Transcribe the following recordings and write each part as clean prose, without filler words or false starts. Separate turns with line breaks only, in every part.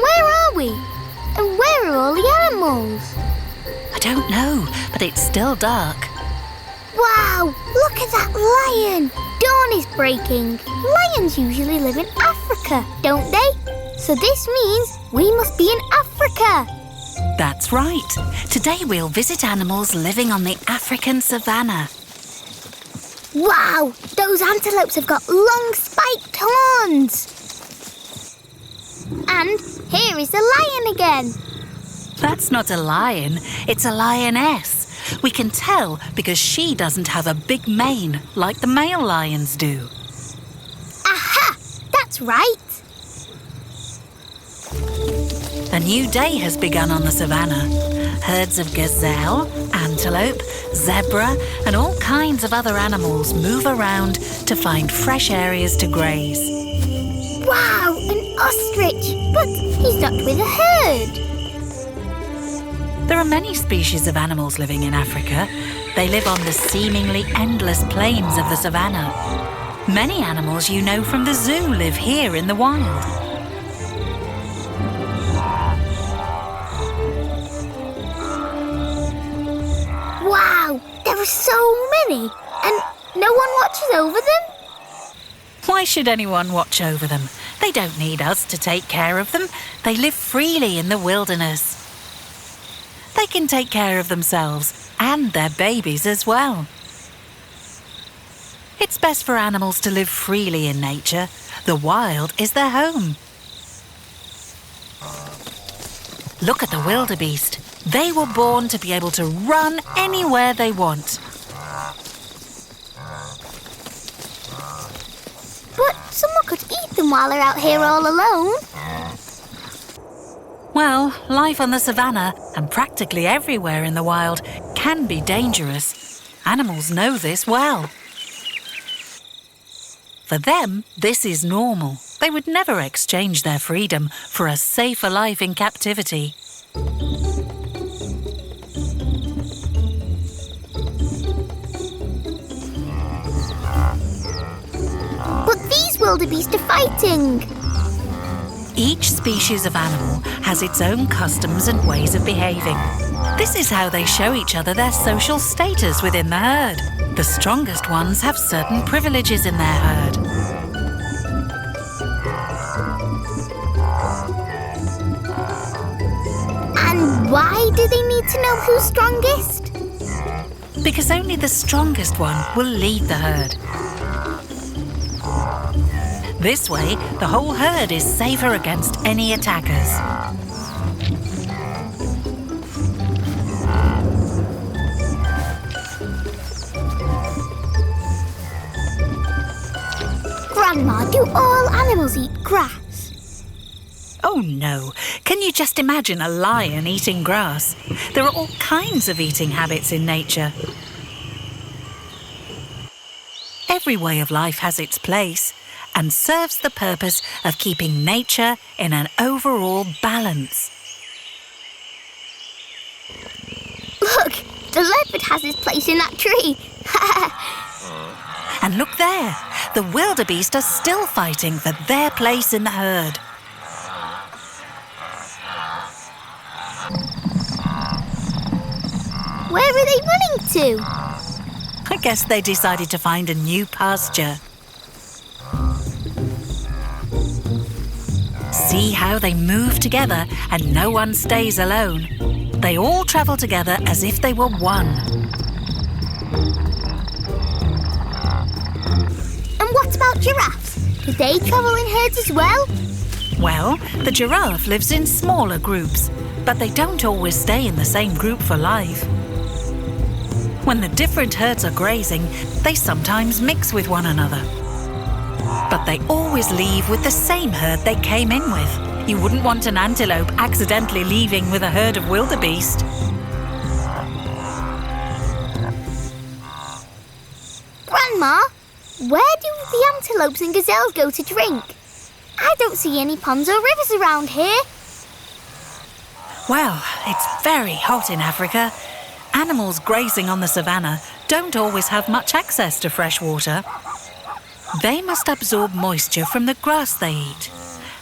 Where are we? And where are all the animals?
I don't know, but it's still dark.
Wow, look at that lion! Dawn is breaking. Lions usually live in Africa, don't they? So this means we must be in Africa.
That's right. Today we'll visit animals living on the African savanna.
Wow, those antelopes have got long spiked horns. And here is the lion again.
That's not a lion, it's a lioness. We can tell because she doesn't have a big mane like the male lions do.
Aha! That's right.
A new day has begun on the savanna. Herds of gazelle, antelope, zebra, and all kinds of other animals move around to find fresh areas to graze.
Wow, an ostrich! But he's not with a herd.
There are many species of animals living in Africa. They live on the seemingly endless plains of the savanna. Many animals you know from the zoo live here in the wild.
Wow, there are so many, and no one watches over them?
Why should anyone watch over them? They don't need us to take care of them. They live freely in the wilderness. They can take care of themselves and their babies as well. It's best for animals to live freely in nature. The wild is their home. Look at the wildebeest. They were born to be able to run anywhere they want.
But someone could eat them while they're out here all alone.
Well, life on the savanna and practically everywhere in the wild can be dangerous. Animals know this well. For them, this is normal. They would never exchange their freedom for a safer life in captivity.
But these wildebeest are fighting.
Each species of animal has its own customs and ways of behaving. This is how they show each other their social status within the herd. The strongest ones have certain privileges in their herd.
And why do they need to know who's strongest?
Because only the strongest one will lead the herd. This way, the whole herd is safer against any attackers.
Grandma, do all animals eat grass?
Oh no, can you just imagine a lion eating grass? There are all kinds of eating habits in nature. Every way of life has its place and serves the purpose of keeping nature in an overall balance.
Look, the leopard has his place in that tree.
And look there, the wildebeest are still fighting for their place in the herd.
Where are they running to?
I guess they decided to find a new pasture. See how they move together and no one stays alone. They all travel together as if they were one.
And what about giraffes? Do they travel in herds as well?
Well, the giraffe lives in smaller groups, but they don't always stay in the same group for life. When the different herds are grazing, they sometimes mix with one another. But they always leave with the same herd they came in with. You wouldn't want an antelope accidentally leaving with a herd of wildebeest.
Grandma, where do the antelopes and gazelles go to drink? I don't see any ponds or rivers around here.
Well, it's very hot in Africa. Animals grazing on the savanna don't always have much access to fresh water. They must absorb moisture from the grass they eat.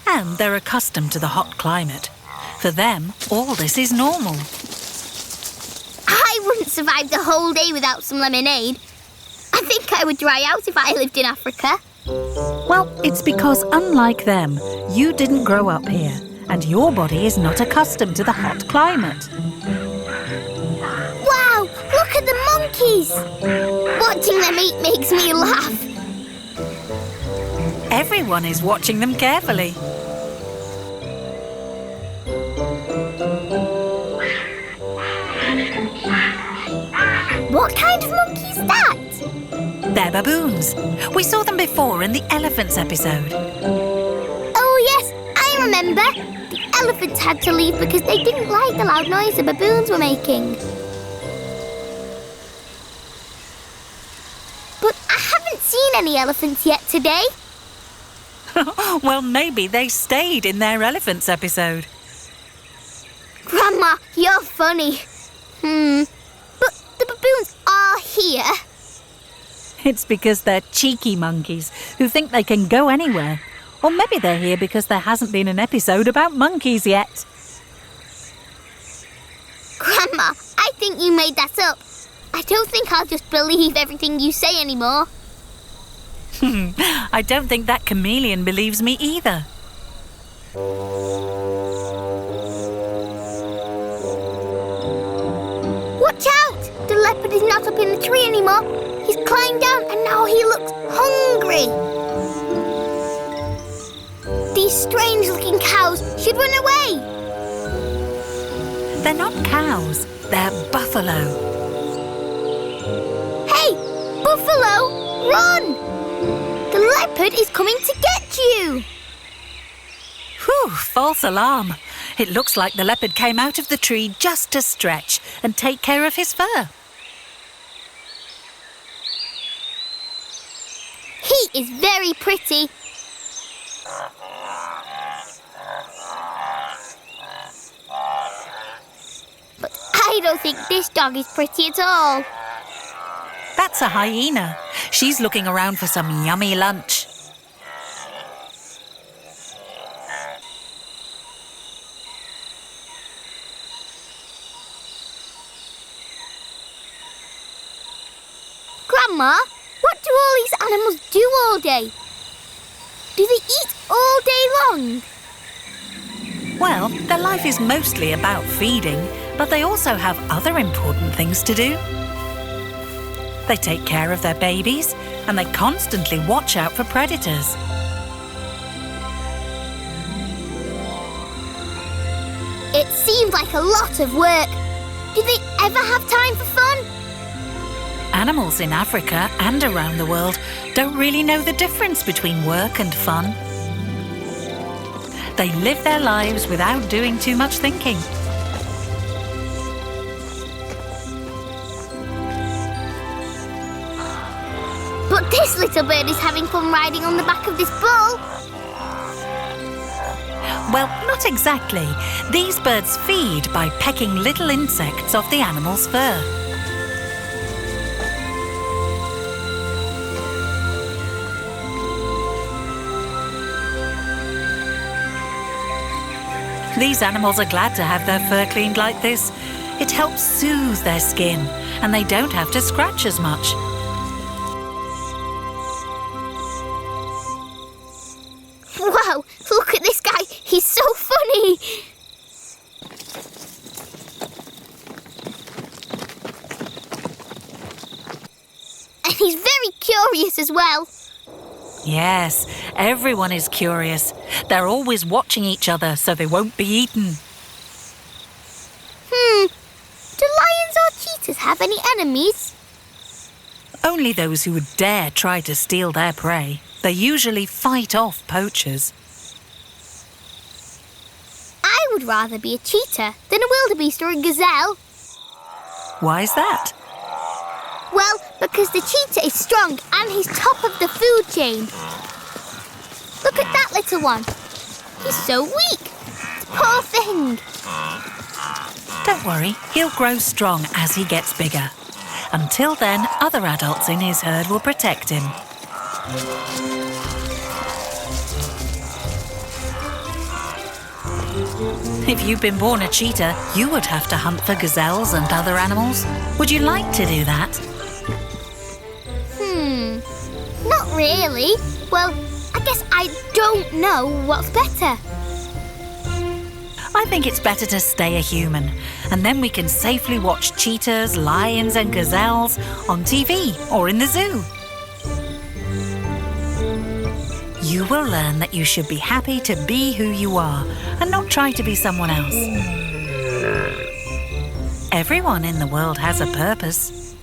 And they're accustomed to the hot climate. For them, all this is normal.
I wouldn't survive the whole day without some lemonade. I think I would dry out if I lived in Africa.
Well, it's because unlike them, you didn't grow up here, and your body is not accustomed to the hot climate.
Wow, look at the monkeys! Watching them eat makes me laugh.
Everyone is watching them carefully.
What kind of monkey is that?
They're baboons. We saw them before in the elephants episode.
Oh yes, I remember. The elephants had to leave because they didn't like the loud noise the baboons were making. But I haven't seen any elephants yet today.
Well, maybe they stayed in their elephants episode.
Grandma, you're funny. But the baboons are here.
It's because they're cheeky monkeys who think they can go anywhere. Or maybe they're here because there hasn't been an episode about monkeys yet.
Grandma, I think you made that up. I don't think I'll just believe everything you say anymore.
I don't think that chameleon believes me either.
Watch out! The leopard is not up in the tree anymore. He's climbed down and now he looks hungry. These strange-looking cows should run away.
They're not cows, they're buffalo.
Hey, buffalo, run! The leopard is coming to get you.
Whew, false alarm. It looks like the leopard came out of the tree just to stretch and take care of his fur.
He is very pretty. But I don't think this dog is pretty at all.
That's a hyena. She's looking around for some yummy lunch.
Grandma, what do all these animals do all day? Do they eat all day long?
Well, their life is mostly about feeding, but they also have other important things to do. They take care of their babies, and they constantly watch out for predators.
It seems like a lot of work. Do they ever have time for fun?
Animals in Africa and around the world don't really know the difference between work and fun. They live their lives without doing too much thinking.
But this little bird is having fun riding on the back of this bull.
Well, not exactly. These birds feed by pecking little insects off the animal's fur. These animals are glad to have their fur cleaned like this. It helps soothe their skin, and they don't have to scratch as much.
Wow, look at this guy. He's so funny. And he's very curious as well.
Yes, everyone is curious. They're always watching each other so they won't be eaten.
Do lions or cheetahs have any enemies?
Only those who would dare try to steal their prey. They usually fight off poachers.
I would rather be a cheetah than a wildebeest or a gazelle.
Why is that?
Well, because the cheetah is strong and he's top of the food chain. Look at that little one. He's so weak. Poor thing.
Don't worry, he'll grow strong as he gets bigger. Until then, other adults in his herd will protect him. If you'd been born a cheetah, you would have to hunt for gazelles and other animals. Would you like to do that?
Not really. Well, I guess I don't know what's better.
I think it's better to stay a human, and then we can safely watch cheetahs, lions and gazelles on TV or in the zoo. You will learn that you should be happy to be who you are and not try to be someone else. Everyone in the world has a purpose.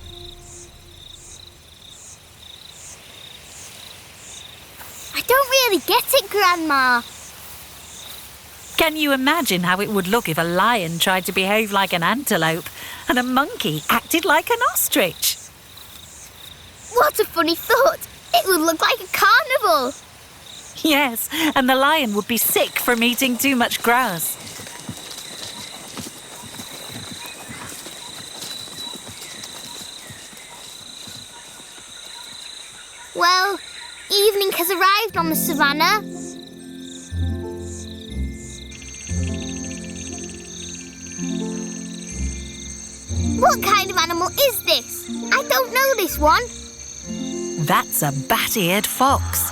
I don't really get it, Grandma.
Can you imagine how it would look if a lion tried to behave like an antelope and a monkey acted like an ostrich?
What a funny thought. It would look like a carnival.
Yes, and the lion would be sick from eating too much grass.
Well, evening has arrived on the savannah. What kind of animal is this? I don't know this one.
That's a bat-eared fox.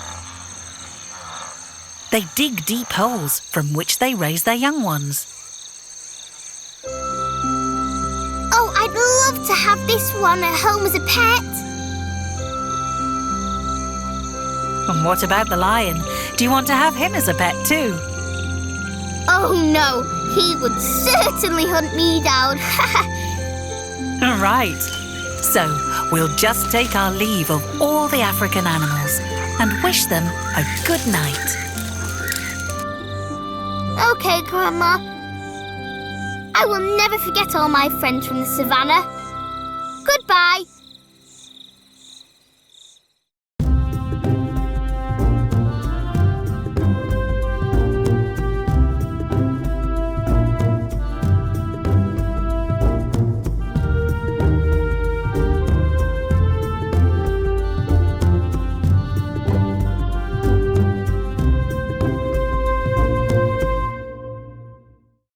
They dig deep holes from which they raise their young ones.
Oh, I'd love to have this one at home as a pet.
And what about the lion? Do you want to have him as a pet too?
Oh no, he would certainly hunt me down.
Right. So, we'll just take our leave of all the African animals and wish them a good night.
Okay, Grandma. I will never forget all my friends from the savannah. Goodbye.